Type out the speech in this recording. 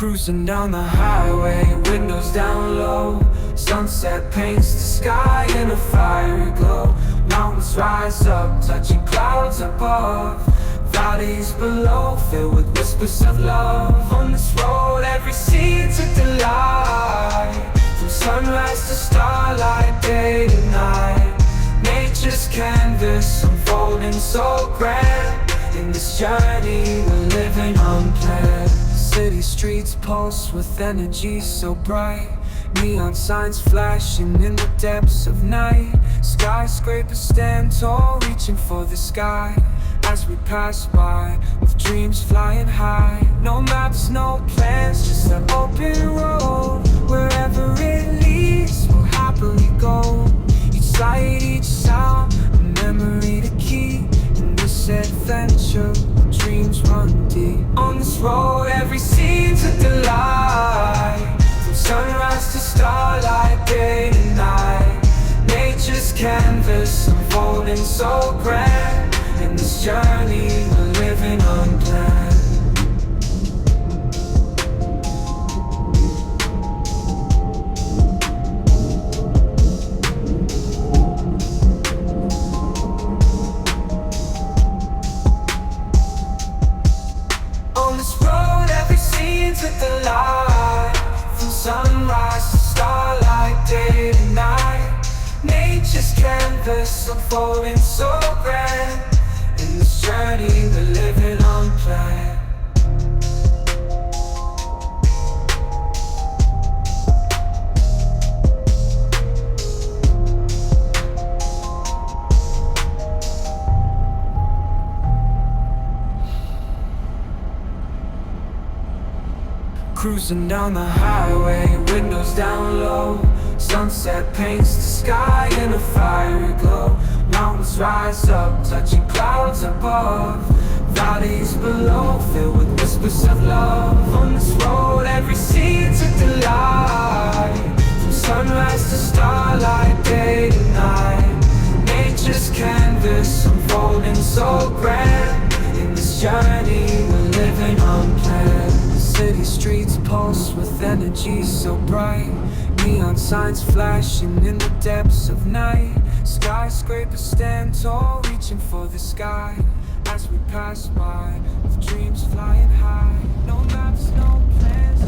Cruising down the highway, windows down low. Sunset paints the sky in a fiery glow. Mountains rise up, touching clouds above. Valleys below, filled with whispers of love. On this road, every scene's a delight. From sunrise to starlight, day to night. Nature's canvas unfolding so grand. In this journey, we're living unplanned. City streets pulse with energy so bright. Neon signs flashing in the depths of night. Skyscrapers stand tall, reaching for the sky. As we pass by, with dreams flying high. No maps, no plans, just an open road. Wherever it leads, we'll happily go. Each sight, each sound, a memory to keep. In this adventure, dreams run deep. On this road, every scene's a delight. From sunrise to starlight, day to night. Nature's canvas unfolding so grand. In this journey, we're living unplanned. On this road, every scene's a delight. From sunrise to starlight, day to night. Nature's canvas unfolding so grand. In this journey, we're living unplanned. Cruising down the highway, windows down low. Sunset paints the sky in a fiery glow. Mountains rise up, touching clouds above. Valleys below, filled with whispers of love. On this road, every scene's a delight. From sunrise to starlight, day to night. Nature's canvas unfolding so grand. In this journey, we're living unplanned. City streets pulse with energy so bright. Neon signs flashing in the depths of night. Skyscrapers stand tall, reaching for the sky. As we pass by, with dreams flying high. No maps, no plans.